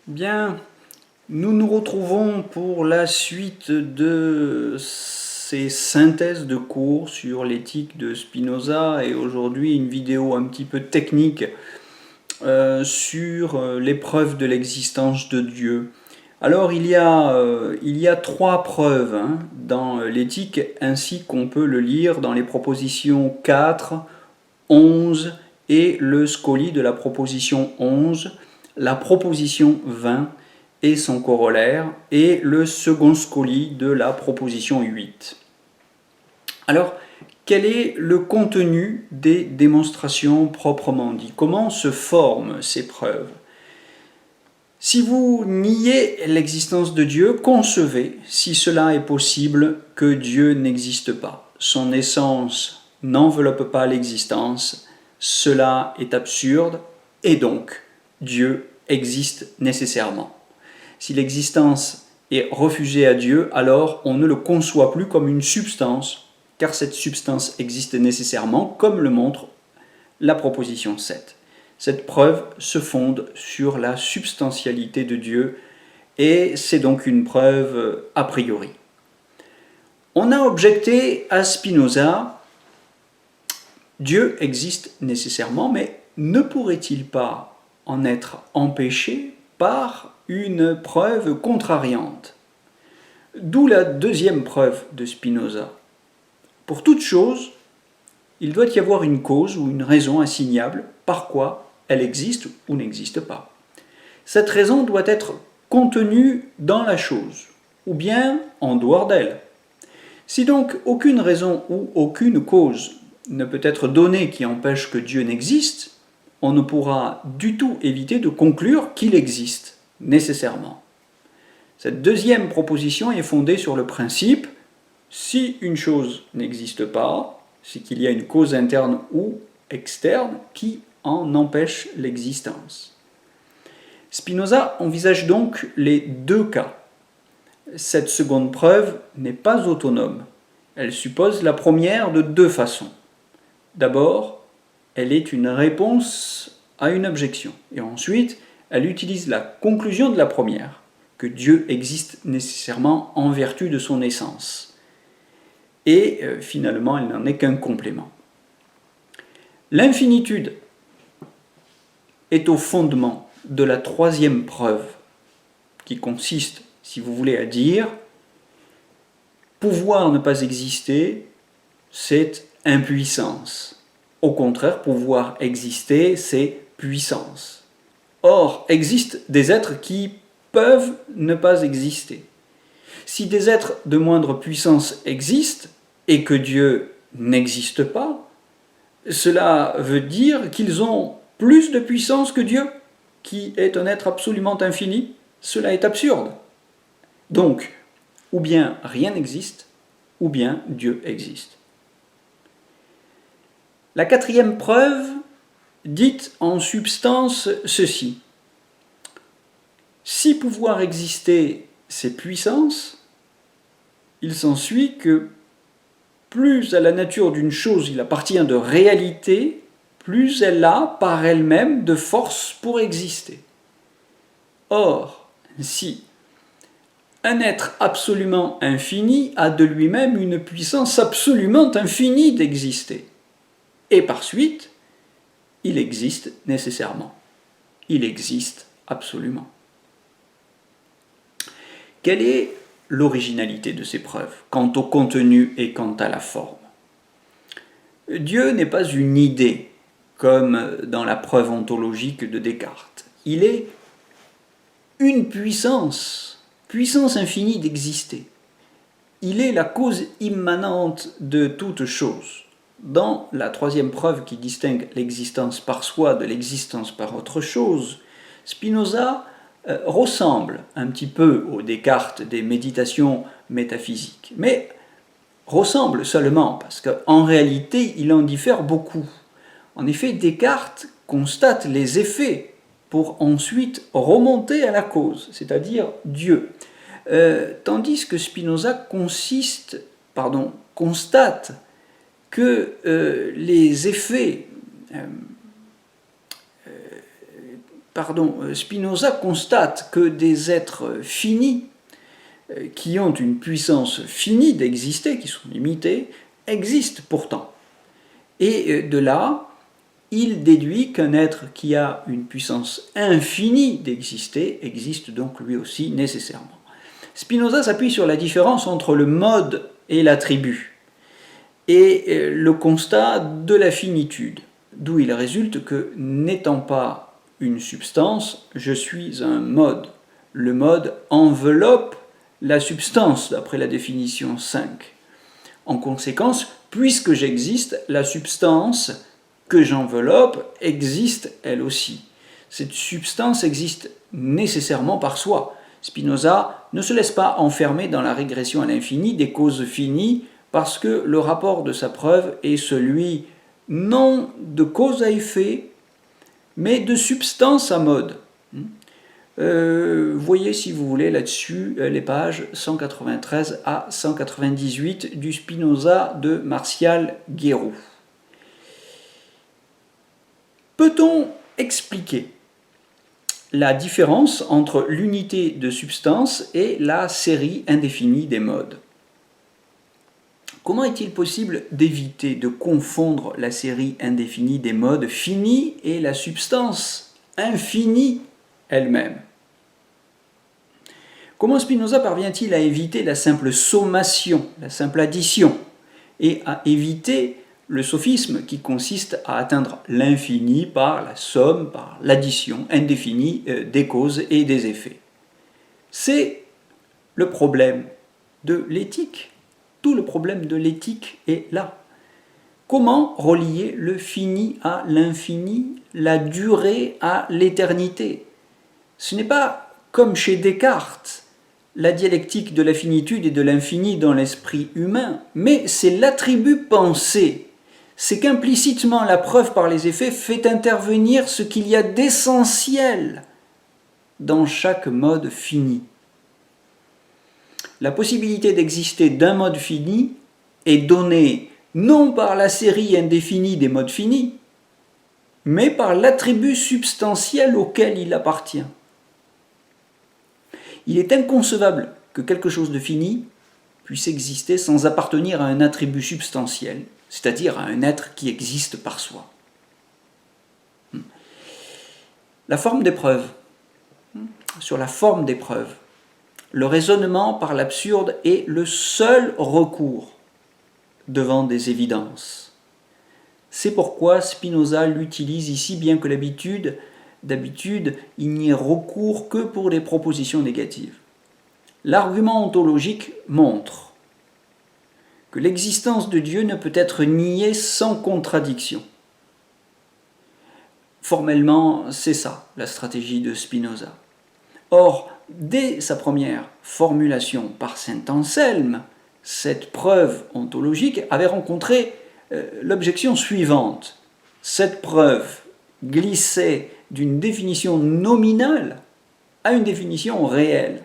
Bien, nous nous retrouvons pour la suite de ces synthèses de cours sur l'éthique de Spinoza et aujourd'hui une vidéo un petit peu technique sur les preuves de l'existence de Dieu. Alors il y a trois preuves dans l'éthique ainsi qu'on peut le lire dans les propositions 4, 11 et le scoli de la proposition 11, la proposition 20 et son corollaire, et le second scoli de la proposition 8. Alors, quel est le contenu des démonstrations proprement dit? Comment se forment ces preuves? Si vous niez l'existence de Dieu, concevez, si cela est possible, que Dieu n'existe pas. Son essence n'enveloppe pas l'existence, cela est absurde, et donc Dieu existe nécessairement. Si l'existence est refusée à Dieu, alors on ne le conçoit plus comme une substance, car cette substance existe nécessairement, comme le montre la proposition 7. Cette preuve se fonde sur la substantialité de Dieu, et c'est donc une preuve a priori. On a objecté à Spinoza, Dieu existe nécessairement, mais ne pourrait-il pas en être empêché par une preuve contrariante? D'où la deuxième preuve de Spinoza. Pour toute chose, il doit y avoir une cause ou une raison assignable par quoi elle existe ou n'existe pas. Cette raison doit être contenue dans la chose, ou bien en dehors d'elle. Si donc aucune raison ou aucune cause ne peut être donnée qui empêche que Dieu n'existe, on ne pourra du tout éviter de conclure qu'il existe, nécessairement. Cette deuxième proposition est fondée sur le principe, si une chose n'existe pas, c'est qu'il y a une cause interne ou externe qui en empêche l'existence. Spinoza envisage donc les deux cas. Cette seconde preuve n'est pas autonome. Elle suppose la première de deux façons. D'abord, elle est une réponse à une objection. Et ensuite, elle utilise la conclusion de la première, que Dieu existe nécessairement en vertu de son essence. Et finalement, elle n'en est qu'un complément. L'infinitude est au fondement de la troisième preuve, qui consiste, si vous voulez, à dire pouvoir ne pas exister, c'est impuissance. Au contraire, pouvoir exister, c'est puissance. Or, existent des êtres qui peuvent ne pas exister. Si des êtres de moindre puissance existent et que Dieu n'existe pas, cela veut dire qu'ils ont plus de puissance que Dieu, qui est un être absolument infini. Cela est absurde. Donc, ou bien rien n'existe, ou bien Dieu existe. La quatrième preuve dit en substance ceci. Si pouvoir exister, c'est puissance, il s'ensuit que plus à la nature d'une chose il appartient de réalité, plus elle a par elle-même de force pour exister. Or, si un être absolument infini a de lui-même une puissance absolument infinie d'exister, et par suite, il existe nécessairement. Il existe absolument. Quelle est l'originalité de ces preuves, quant au contenu et quant à la forme? Dieu n'est pas une idée, comme dans la preuve ontologique de Descartes. Il est une puissance infinie d'exister. Il est la cause immanente de toute chose. Dans la troisième preuve qui distingue l'existence par soi de l'existence par autre chose, Spinoza ressemble un petit peu au Descartes des méditations métaphysiques, mais ressemble seulement parce qu'en réalité il en diffère beaucoup. En effet, Descartes constate les effets pour ensuite remonter à la cause, c'est-à-dire Dieu. Tandis que Spinoza constate que les effets Spinoza constate que des êtres finis, qui ont une puissance finie d'exister, qui sont limités, existent pourtant. Et de là, il déduit qu'un être qui a une puissance infinie d'exister existe donc lui aussi nécessairement. Spinoza s'appuie sur la différence entre le mode et l'attribut, et le constat de la finitude, d'où il résulte que, n'étant pas une substance, je suis un mode. Le mode enveloppe la substance, d'après la définition 5. En conséquence, puisque j'existe, la substance que j'enveloppe existe elle aussi. Cette substance existe nécessairement par soi. Spinoza ne se laisse pas enfermer dans la régression à l'infini des causes finies, parce que le rapport de sa preuve est celui non de cause à effet, mais de substance à mode. Voyez si vous voulez là-dessus les pages 193 à 198 du Spinoza de Martial Guéroult. Peut-on expliquer la différence entre l'unité de substance et la série indéfinie des modes? Comment est-il possible d'éviter de confondre la série indéfinie des modes finis et la substance infinie elle-même? Comment Spinoza parvient-il à éviter la simple sommation, la simple addition, et à éviter le sophisme qui consiste à atteindre l'infini par la somme, par l'addition indéfinie des causes et des effets? C'est le problème de l'éthique. Tout le problème de l'éthique est là. Comment relier le fini à l'infini, la durée à l'éternité? Ce n'est pas comme chez Descartes, la dialectique de la finitude et de l'infini dans l'esprit humain, mais c'est l'attribut pensé. C'est qu'implicitement la preuve par les effets fait intervenir ce qu'il y a d'essentiel dans chaque mode fini. La possibilité d'exister d'un mode fini est donnée non par la série indéfinie des modes finis, mais par l'attribut substantiel auquel il appartient. Il est inconcevable que quelque chose de fini puisse exister sans appartenir à un attribut substantiel, c'est-à-dire à un être qui existe par soi. La forme des preuves. Sur la forme des preuves, le raisonnement par l'absurde est le seul recours devant des évidences. C'est pourquoi Spinoza l'utilise ici, bien que d'habitude, il n'y ait recours que pour des propositions négatives. L'argument ontologique montre que l'existence de Dieu ne peut être niée sans contradiction. Formellement, c'est ça, la stratégie de Spinoza. Or, dès sa première formulation par saint Anselme, cette preuve ontologique avait rencontré l'objection suivante. Cette preuve glissait d'une définition nominale à une définition réelle.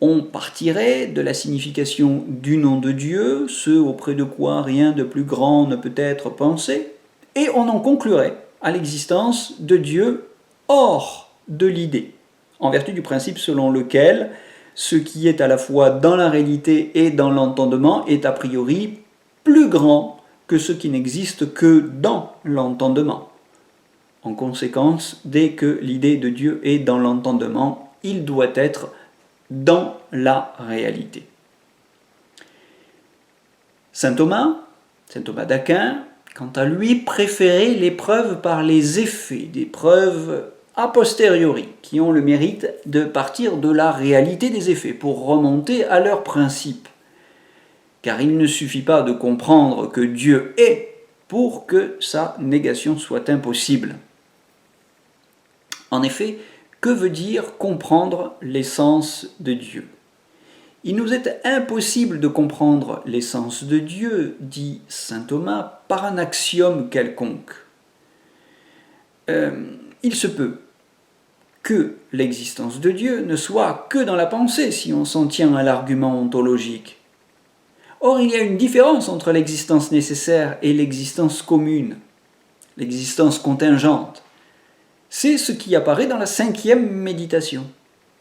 On partirait de la signification du nom de Dieu, ce auprès de quoi rien de plus grand ne peut être pensé, et on en conclurait à l'existence de Dieu hors de l'idée, en vertu du principe selon lequel ce qui est à la fois dans la réalité et dans l'entendement est a priori plus grand que ce qui n'existe que dans l'entendement. En conséquence, dès que l'idée de Dieu est dans l'entendement, il doit être dans la réalité. Saint Thomas d'Aquin, quant à lui, préférait les preuves par les effets, des preuves a posteriori, qui ont le mérite de partir de la réalité des effets pour remonter à leur principe. Car il ne suffit pas de comprendre que Dieu est pour que sa négation soit impossible. En effet, que veut dire comprendre l'essence de Dieu? Il nous est impossible de comprendre l'essence de Dieu, dit saint Thomas, par un axiome quelconque. Il se peut que l'existence de Dieu ne soit que dans la pensée, si on s'en tient à l'argument ontologique. Or, il y a une différence entre l'existence nécessaire et l'existence commune, l'existence contingente. C'est ce qui apparaît dans la 5e méditation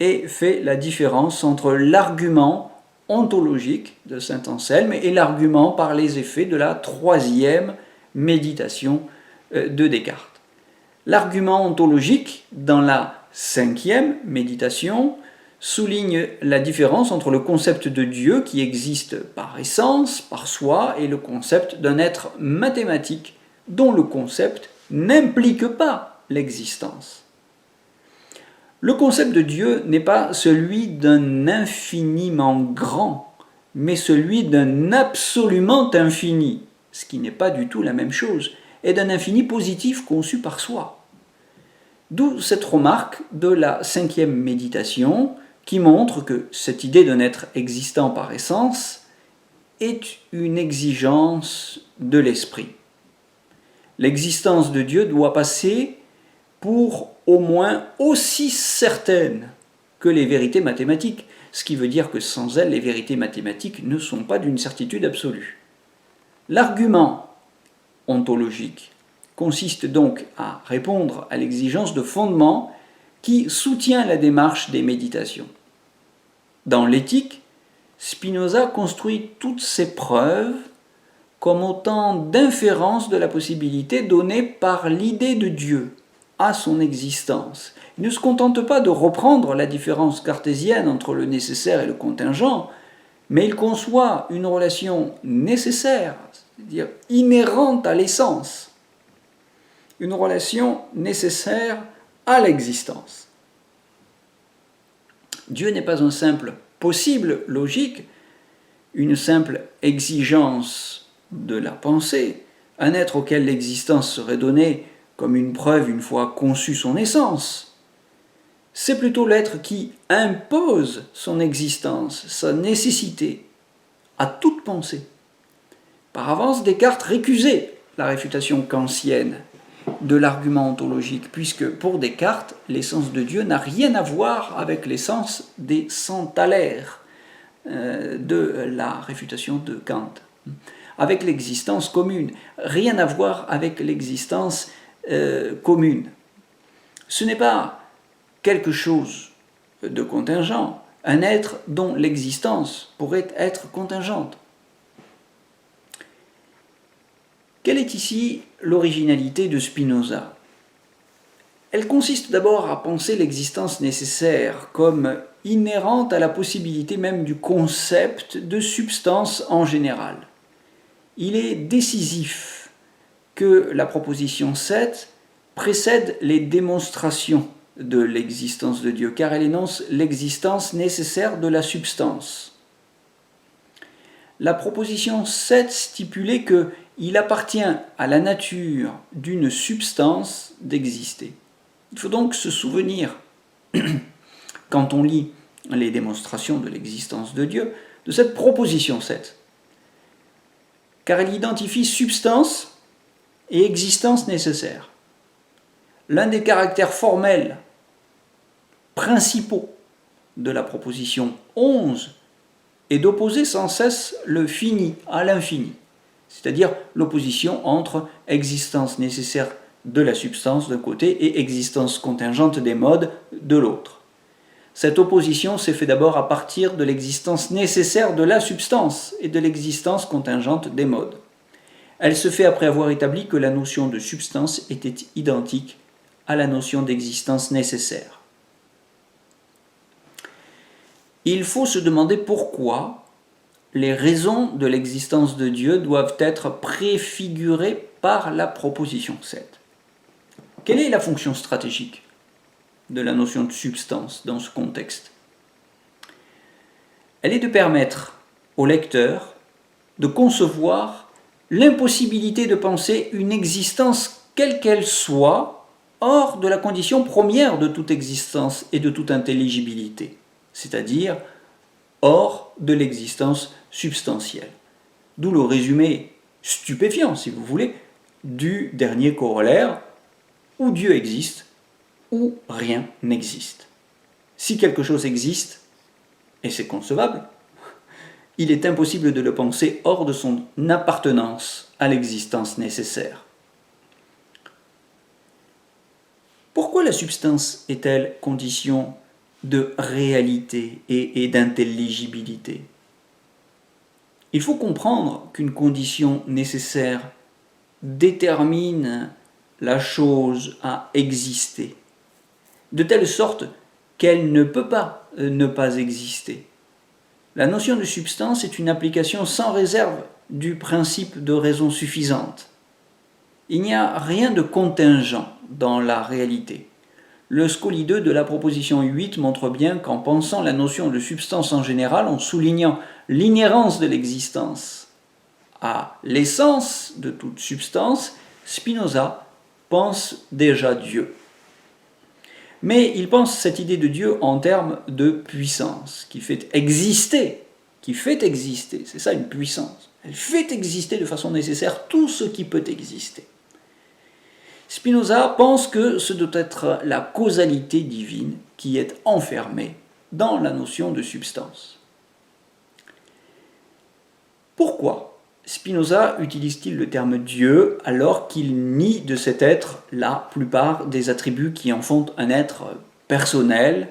et fait la différence entre l'argument ontologique de saint Anselme et l'argument par les effets de la 3e méditation de Descartes. L'argument ontologique dans la 5e méditation souligne la différence entre le concept de Dieu qui existe par essence, par soi, et le concept d'un être mathématique dont le concept n'implique pas l'existence. Le concept de Dieu n'est pas celui d'un infiniment grand, mais celui d'un absolument infini, ce qui n'est pas du tout la même chose, et d'un infini positif conçu par soi. D'où cette remarque de la 5e méditation qui montre que cette idée d'un être existant par essence est une exigence de l'esprit. L'existence de Dieu doit passer pour au moins aussi certaine que les vérités mathématiques, ce qui veut dire que sans elles, les vérités mathématiques ne sont pas d'une certitude absolue. L'argument ontologique consiste donc à répondre à l'exigence de fondement qui soutient la démarche des méditations. Dans l'éthique, Spinoza construit toutes ses preuves comme autant d'inférences de la possibilité donnée par l'idée de Dieu à son existence. Il ne se contente pas de reprendre la différence cartésienne entre le nécessaire et le contingent, mais il conçoit une relation nécessaire, c'est-à-dire inhérente à l'essence, une relation nécessaire à l'existence. Dieu n'est pas un simple possible logique, une simple exigence de la pensée, un être auquel l'existence serait donnée comme une preuve une fois conçue son essence. C'est plutôt l'être qui impose son existence, sa nécessité, à toute pensée. Par avance, Descartes récusait la réfutation kantienne de l'argument ontologique, puisque pour Descartes, l'essence de Dieu n'a rien à voir avec l'essence des centalaires de la réfutation de Kant, avec l'existence commune, rien à voir avec l'existence commune. Ce n'est pas quelque chose de contingent, un être dont l'existence pourrait être contingente. Quelle est ici l'originalité de Spinoza ? Elle consiste d'abord à penser l'existence nécessaire comme inhérente à la possibilité même du concept de substance en général. Il est décisif que la proposition 7 précède les démonstrations de l'existence de Dieu, car elle énonce l'existence nécessaire de la substance. La proposition 7 stipulait qu'il appartient à la nature d'une substance d'exister. Il faut donc se souvenir, quand on lit les démonstrations de l'existence de Dieu, de cette proposition 7, car elle identifie substance et existence nécessaire. L'un des caractères formels principaux de la proposition 11 est d'opposer sans cesse le fini à l'infini, c'est-à-dire l'opposition entre existence nécessaire de la substance d'un côté et existence contingente des modes de l'autre. Cette opposition s'est faite d'abord à partir de l'existence nécessaire de la substance et de l'existence contingente des modes. Elle se fait après avoir établi que la notion de substance était identique à la notion d'existence nécessaire. Il faut se demander pourquoi les raisons de l'existence de Dieu doivent être préfigurées par la proposition 7. Quelle est la fonction stratégique de la notion de substance dans ce contexte ? Elle est de permettre au lecteur de concevoir l'impossibilité de penser une existence quelle qu'elle soit hors de la condition première de toute existence et de toute intelligibilité, c'est-à-dire hors de l'existence substantielle. D'où le résumé stupéfiant, si vous voulez, du dernier corollaire, où Dieu existe, où rien n'existe. Si quelque chose existe, et c'est concevable, il est impossible de le penser hors de son appartenance à l'existence nécessaire. Pourquoi la substance est-elle condition de réalité et d'intelligibilité? Il faut comprendre qu'une condition nécessaire détermine la chose à exister, de telle sorte qu'elle ne peut pas ne pas exister. La notion de substance est une application sans réserve du principe de raison suffisante. Il n'y a rien de contingent dans la réalité. Le Scoli 2 de la proposition 8 montre bien qu'en pensant la notion de substance en général, en soulignant l'inhérence de l'existence à l'essence de toute substance, Spinoza pense déjà Dieu. Mais il pense cette idée de Dieu en termes de puissance, qui fait exister, c'est ça une puissance. Elle fait exister de façon nécessaire tout ce qui peut exister. Spinoza pense que ce doit être la causalité divine qui est enfermée dans la notion de substance. Pourquoi Spinoza utilise-t-il le terme Dieu alors qu'il nie de cet être la plupart des attributs qui en font un être personnel,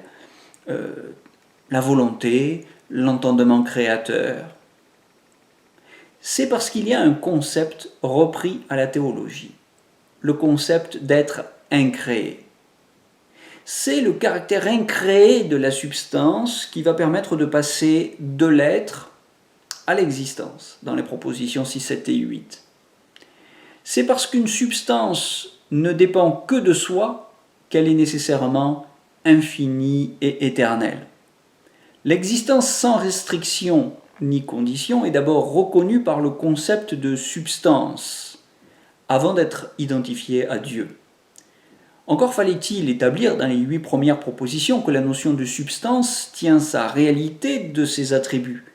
la volonté, l'entendement créateur? C'est parce qu'il y a un concept repris à la théologie, le concept d'être incréé. C'est le caractère incréé de la substance qui va permettre de passer de l'être à l'existence, dans les propositions 6, 7 et 8. C'est parce qu'une substance ne dépend que de soi qu'elle est nécessairement infinie et éternelle. L'existence sans restriction ni condition est d'abord reconnue par le concept de substance, avant d'être identifiée à Dieu. Encore fallait-il établir dans les 8 premières propositions que la notion de substance tient sa réalité de ses attributs,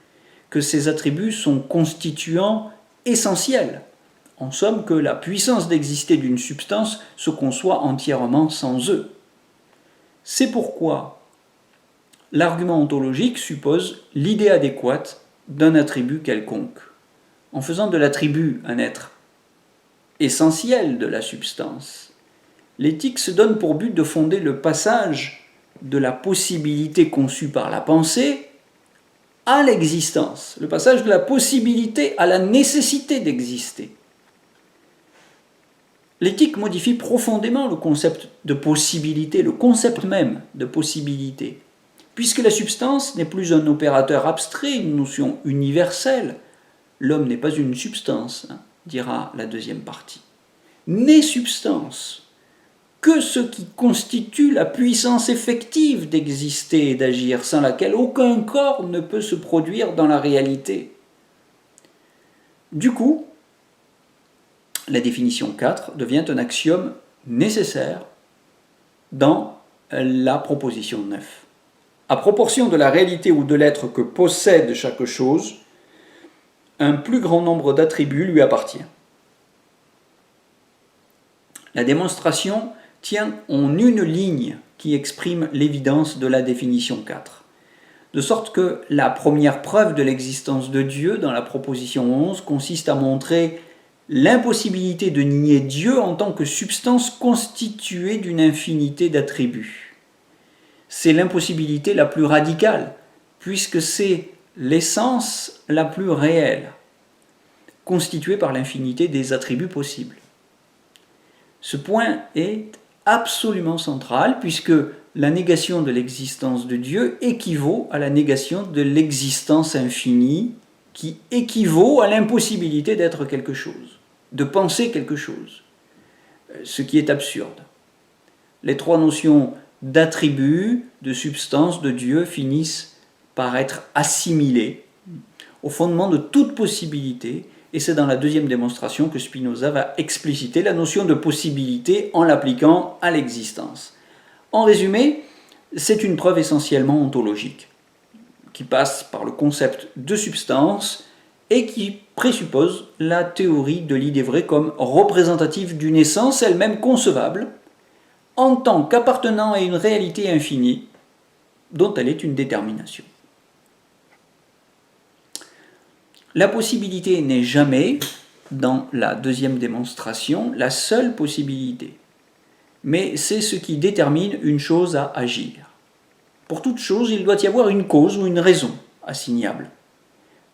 que ces attributs sont constituants essentiels. En somme, que la puissance d'exister d'une substance se conçoit entièrement sans eux. C'est pourquoi l'argument ontologique suppose l'idée adéquate d'un attribut quelconque. En faisant de l'attribut un être essentiel de la substance, l'éthique se donne pour but de fonder le passage de la possibilité conçue par la pensée à l'existence, le passage de la possibilité à la nécessité d'exister. L'éthique modifie profondément le concept de possibilité, le concept même de possibilité, puisque la substance n'est plus un opérateur abstrait, une notion universelle. L'homme n'est pas une substance, dira la deuxième partie. N'est substance que ce qui constitue la puissance effective d'exister et d'agir, sans laquelle aucun corps ne peut se produire dans la réalité. Du coup, la définition 4 devient un axiome nécessaire dans la proposition 9. À proportion de la réalité ou de l'être que possède chaque chose, un plus grand nombre d'attributs lui appartient. La démonstration tient en une ligne qui exprime l'évidence de la définition 4. De sorte que la première preuve de l'existence de Dieu dans la proposition 11 consiste à montrer l'impossibilité de nier Dieu en tant que substance constituée d'une infinité d'attributs. C'est l'impossibilité la plus radicale, puisque c'est l'essence la plus réelle, constituée par l'infinité des attributs possibles. Ce point est absolument central, puisque la négation de l'existence de Dieu équivaut à la négation de l'existence infinie, qui équivaut à l'impossibilité d'être quelque chose, de penser quelque chose, ce qui est absurde. Les 3 notions d'attribut, de substance, de Dieu finissent par être assimilées au fondement de toute possibilité, et c'est dans la deuxième démonstration que Spinoza va expliciter la notion de possibilité en l'appliquant à l'existence. En résumé, c'est une preuve essentiellement ontologique, qui passe par le concept de substance et qui présuppose la théorie de l'idée vraie comme représentative d'une essence elle-même concevable, en tant qu'appartenant à une réalité infinie, dont elle est une détermination. La possibilité n'est jamais, dans la deuxième démonstration, la seule possibilité, mais c'est ce qui détermine une chose à agir. Pour toute chose, il doit y avoir une cause ou une raison assignable.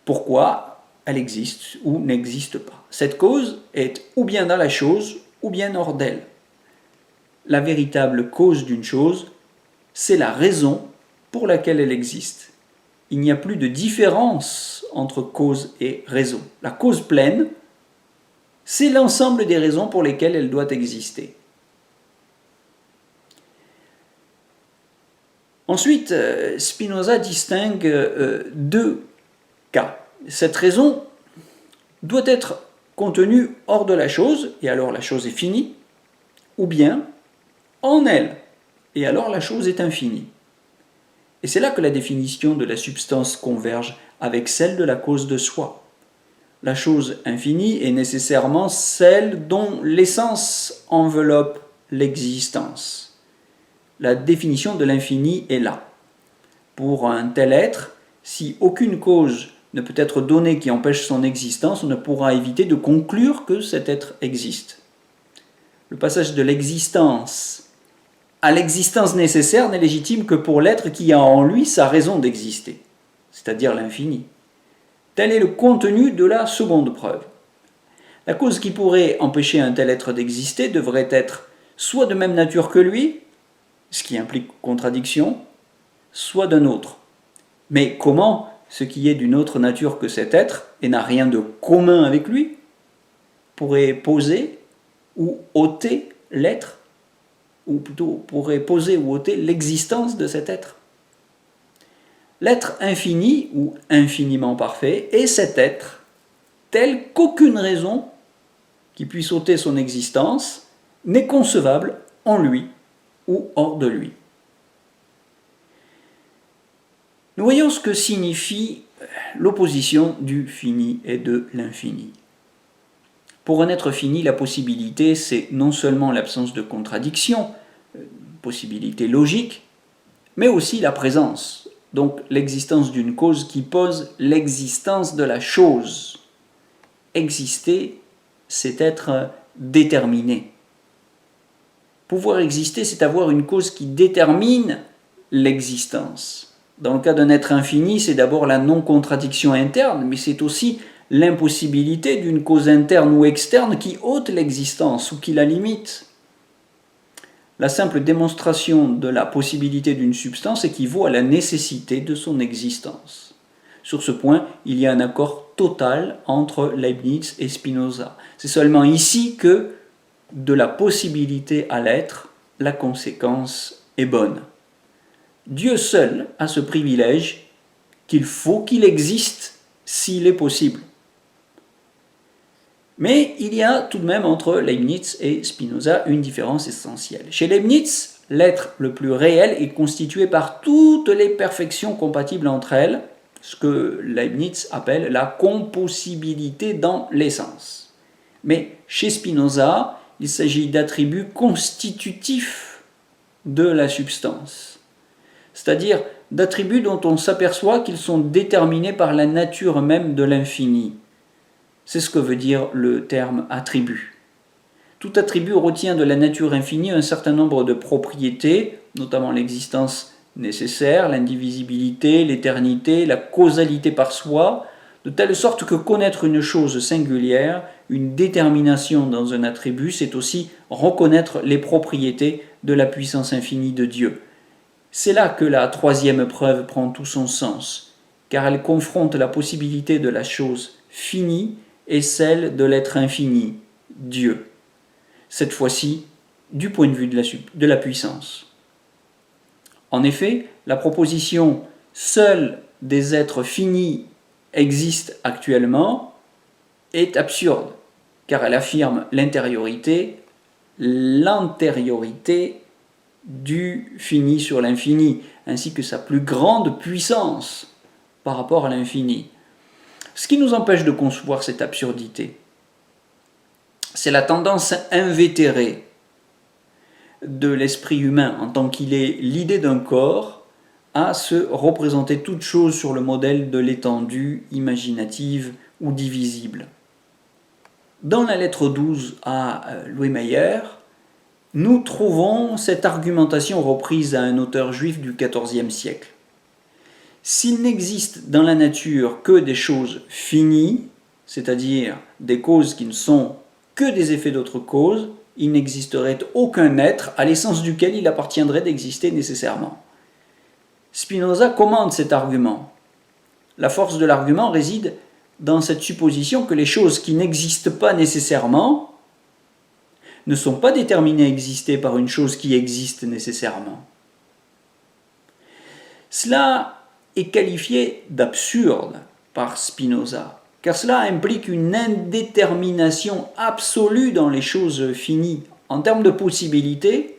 Pourquoi elle existe ou n'existe pas. Cette cause est ou bien dans la chose ou bien hors d'elle. La véritable cause d'une chose, c'est la raison pour laquelle elle existe. Il n'y a plus de différence entre cause et raison. La cause pleine, c'est l'ensemble des raisons pour lesquelles elle doit exister. Ensuite, Spinoza distingue deux cas. Cette raison doit être contenue hors de la chose, et alors la chose est finie, ou bien en elle, et alors la chose est infinie. Et c'est là que la définition de la substance converge avec celle de la cause de soi. La chose infinie est nécessairement celle dont l'essence enveloppe l'existence. La définition de l'infini est là. Pour un tel être, si aucune cause ne peut être donnée qui empêche son existence, on ne pourra éviter de conclure que cet être existe. Le passage de l'existence à l'existence nécessaire n'est légitime que pour l'être qui a en lui sa raison d'exister, c'est-à-dire l'infini. Tel est le contenu de la seconde preuve. La cause qui pourrait empêcher un tel être d'exister devrait être soit de même nature que lui, ce qui implique contradiction, soit d'un autre. Mais comment ce qui est d'une autre nature que cet être et n'a rien de commun avec lui pourrait poser ou ôter l'être, ou plutôt pourrait poser ou ôter l'existence de cet être? L'être infini ou infiniment parfait est cet être tel qu'aucune raison qui puisse ôter son existence n'est concevable en lui ou hors de lui. Nous voyons ce que signifie l'opposition du fini et de l'infini. Pour un être fini, la possibilité, c'est non seulement l'absence de contradiction, possibilité logique, mais aussi la présence, donc l'existence d'une cause qui pose l'existence de la chose. Exister, c'est être déterminé. Pouvoir exister, c'est avoir une cause qui détermine l'existence. Dans le cas d'un être infini, c'est d'abord la non-contradiction interne, mais c'est aussi l'impossibilité d'une cause interne ou externe qui ôte l'existence ou qui la limite. La simple démonstration de la possibilité d'une substance équivaut à la nécessité de son existence. Sur ce point, il y a un accord total entre Leibniz et Spinoza. C'est seulement ici que, de la possibilité à l'être, la conséquence est bonne. Dieu seul a ce privilège qu'il faut qu'il existe s'il est possible. Mais il y a tout de même entre Leibniz et Spinoza une différence essentielle. Chez Leibniz, l'être le plus réel est constitué par toutes les perfections compatibles entre elles, ce que Leibniz appelle la compossibilité dans l'essence. Mais chez Spinoza, il s'agit d'attributs constitutifs de la substance, c'est-à-dire d'attributs dont on s'aperçoit qu'ils sont déterminés par la nature même de l'infini. C'est ce que veut dire le terme attribut. Tout attribut retient de la nature infinie un certain nombre de propriétés, notamment l'existence nécessaire, l'indivisibilité, l'éternité, la causalité par soi, de telle sorte que connaître une chose singulière, une détermination dans un attribut, c'est aussi reconnaître les propriétés de la puissance infinie de Dieu. C'est là que la troisième preuve prend tout son sens, car elle confronte la possibilité de la chose finie et celle de l'être infini, Dieu. Cette fois-ci, du point de vue de la puissance. En effet, la proposition « seuls des êtres finis existent actuellement » est absurde, car elle affirme l'antériorité du fini sur l'infini, ainsi que sa plus grande puissance par rapport à l'infini. Ce qui nous empêche de concevoir cette absurdité, c'est la tendance invétérée de l'esprit humain en tant qu'il est l'idée d'un corps à se représenter toute chose sur le modèle de l'étendue imaginative ou divisible. Dans la lettre 12 à Louis Meyer, nous trouvons cette argumentation reprise à un auteur juif du XIVe siècle. S'il n'existe dans la nature que des choses finies, c'est-à-dire des causes qui ne sont que des effets d'autres causes, il n'existerait aucun être à l'essence duquel il appartiendrait d'exister nécessairement. Spinoza commente cet argument. La force de l'argument réside dans cette supposition que les choses qui n'existent pas nécessairement ne sont pas déterminées à exister par une chose qui existe nécessairement. Cela est qualifié d'absurde par Spinoza, car cela implique une indétermination absolue dans les choses finies. En termes de possibilité,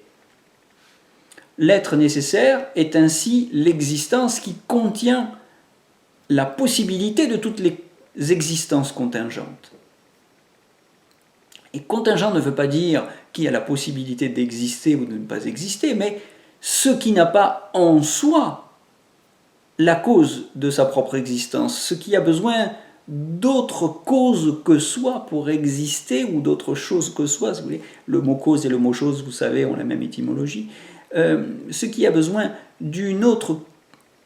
l'être nécessaire est ainsi l'existence qui contient la possibilité de toutes les existences contingentes. Et contingent ne veut pas dire qui a la possibilité d'exister ou de ne pas exister, mais ce qui n'a pas en soi la cause de sa propre existence, ce qui a besoin d'autres causes que soi pour exister, ou d'autres choses que soi, si vous voulez. Le mot cause et le mot chose, vous savez, ont la même étymologie. Ce qui a besoin d'une autre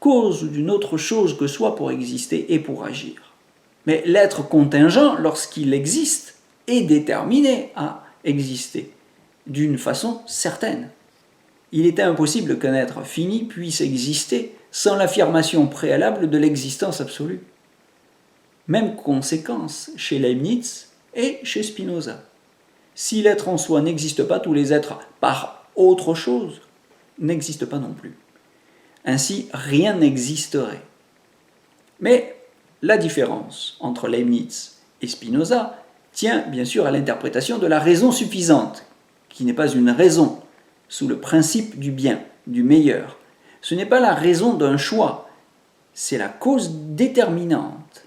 cause ou d'une autre chose que soi pour exister et pour agir. Mais l'être contingent, lorsqu'il existe, est déterminé à exister d'une façon certaine. Il est impossible qu'un être fini puisse exister sans l'affirmation préalable de l'existence absolue. Même conséquence chez Leibniz et chez Spinoza. Si l'être en soi n'existe pas, tous les êtres par autre chose n'existent pas non plus. Ainsi, rien n'existerait. Mais la différence entre Leibniz et Spinoza tient bien sûr à l'interprétation de la raison suffisante, qui n'est pas une raison, sous le principe du bien, du meilleur. Ce n'est pas la raison d'un choix, c'est la cause déterminante.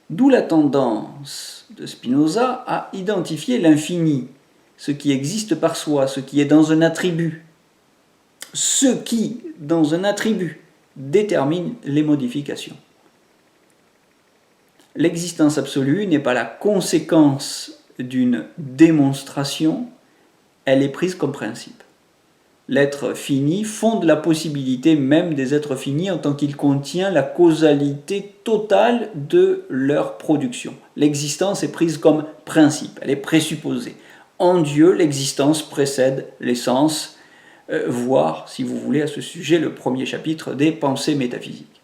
D'où la tendance de Spinoza à identifier l'infini, ce qui existe par soi, ce qui est dans un attribut. Ce qui, dans un attribut, détermine les modifications. L'existence absolue n'est pas la conséquence d'une démonstration, elle est prise comme principe. L'être fini fonde la possibilité même des êtres finis en tant qu'il contient la causalité totale de leur production. L'existence est prise comme principe, elle est présupposée. En Dieu, l'existence précède l'essence, voire, si vous voulez, à ce sujet, le premier chapitre des Pensées métaphysiques.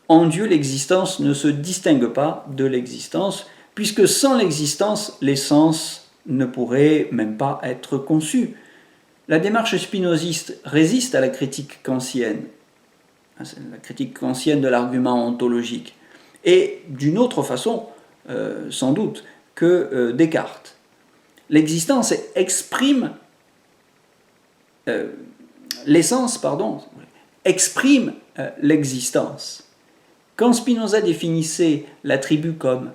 En Dieu, l'existence ne se distingue pas de l'existence, puisque sans l'existence, l'essence ne pourrait même pas être conçue. La démarche spinoziste résiste à la critique kantienne de l'argument ontologique, et d'une autre façon, sans doute, que Descartes. L'existence exprime, l'essence, exprime l'existence. Quand Spinoza définissait l'attribut comme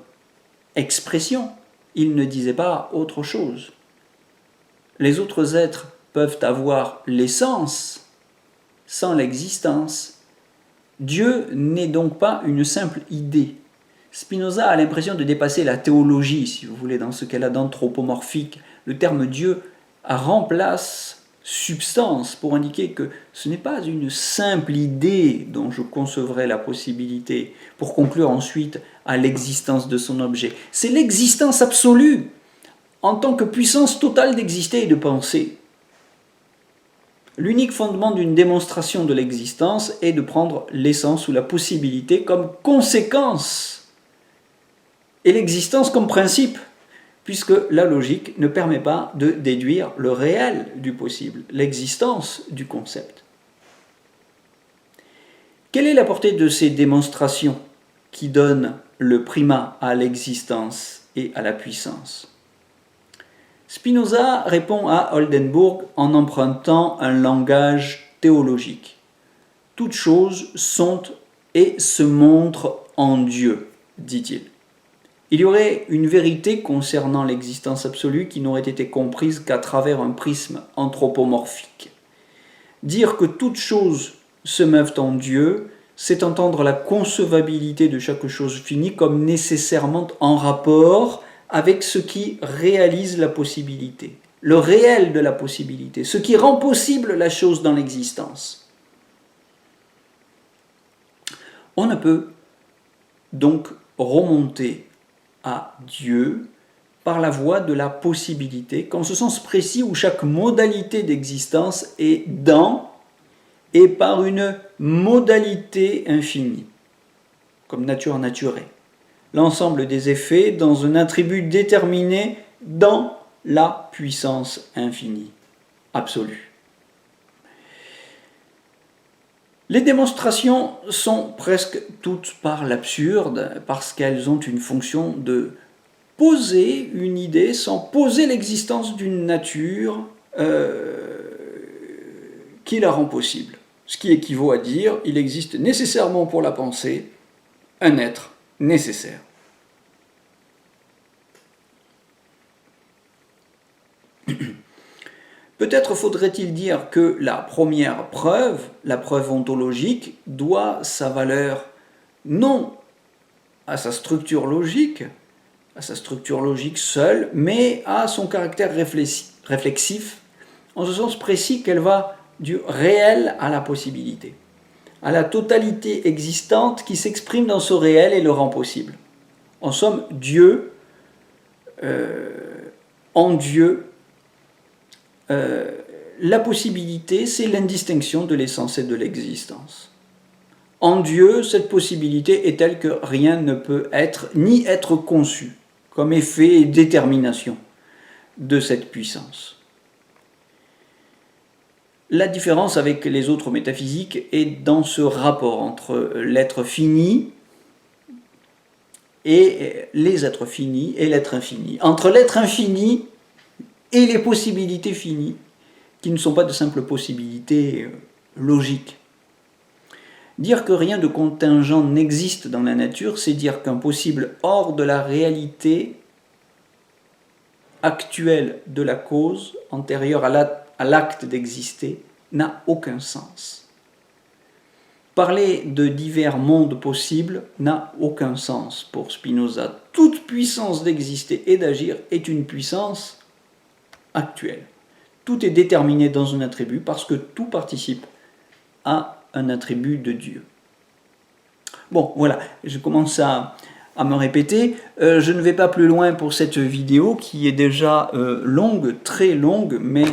expression, il ne disait pas autre chose. Les autres êtres peuvent avoir l'essence sans l'existence. Dieu n'est donc pas une simple idée. Spinoza a l'impression de dépasser la théologie, si vous voulez, dans ce qu'elle a d'anthropomorphique. Le terme Dieu remplace substance pour indiquer que ce n'est pas une simple idée dont je concevrais la possibilité, pour conclure ensuite à l'existence de son objet. C'est l'existence absolue, en tant que puissance totale d'exister et de penser. L'unique fondement d'une démonstration de l'existence est de prendre l'essence ou la possibilité comme conséquence et l'existence comme principe, puisque la logique ne permet pas de déduire le réel du possible, l'existence du concept. Quelle est la portée de ces démonstrations qui donnent le primat à l'existence et à la puissance ? Spinoza répond à Oldenburg en empruntant un langage théologique. Toutes choses sont et se montrent en Dieu, dit-il. Il y aurait une vérité concernant l'existence absolue qui n'aurait été comprise qu'à travers un prisme anthropomorphique. Dire que toutes choses se meuvent en Dieu, c'est entendre la concevabilité de chaque chose finie comme nécessairement en rapport avec ce qui réalise la possibilité. le réel de la possibilité, ce qui rend possible la chose dans l'existence. On ne peut donc remonter à Dieu par la voie de la possibilité, qu'en ce sens précis où chaque modalité d'existence est dans et par une modalité infinie, comme nature naturelle. L'ensemble des effets dans un attribut déterminé dans la puissance infinie, absolue. Les démonstrations sont presque toutes par l'absurde, parce qu'elles ont une fonction de poser une idée sans poser l'existence d'une nature qui la rend possible. Ce qui équivaut à dire, il existe nécessairement pour la pensée un être nécessaire. Peut-être faudrait-il dire que la première preuve, la preuve ontologique, doit sa valeur non à sa structure logique seule, mais à son caractère réflexif, en ce sens précis qu'elle va du réel à la possibilité, à la totalité existante qui s'exprime dans ce réel et le rend possible. En somme, Dieu, en Dieu, la possibilité, c'est l'indistinction de l'essence et de l'existence. En Dieu, cette possibilité est telle que rien ne peut être, ni être conçu, comme effet et détermination de cette puissance. La différence avec les autres métaphysiques est dans ce rapport entre l'être fini et les êtres finis et l'être infini. Entre l'être infini et les possibilités finies, qui ne sont pas de simples possibilités logiques. Dire que rien de contingent n'existe dans la nature, c'est dire qu'un possible hors de la réalité actuelle de la cause, antérieure à l'acte d'exister, n'a aucun sens. Parler de divers mondes possibles n'a aucun sens pour Spinoza. Toute puissance d'exister et d'agir est une puissance actuelle. Tout est déterminé dans un attribut parce que tout participe à un attribut de Dieu. Bon, voilà, je commence à me répéter. Je ne vais pas plus loin pour cette vidéo qui est déjà longue, très longue, mais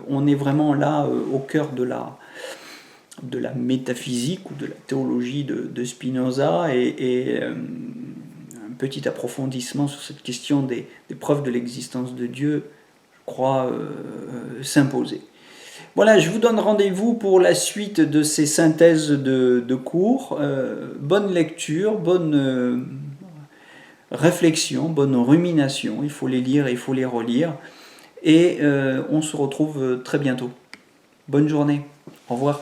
on est vraiment là au cœur de la métaphysique ou de la théologie de Spinoza et un petit approfondissement sur cette question des preuves de l'existence de Dieu croit s'imposer. Voilà, je vous donne rendez-vous pour la suite de ces synthèses de cours. Bonne lecture, bonne réflexion, bonne rumination. Il faut les lire et il faut les relire. Et on se retrouve très bientôt. Bonne journée. Au revoir.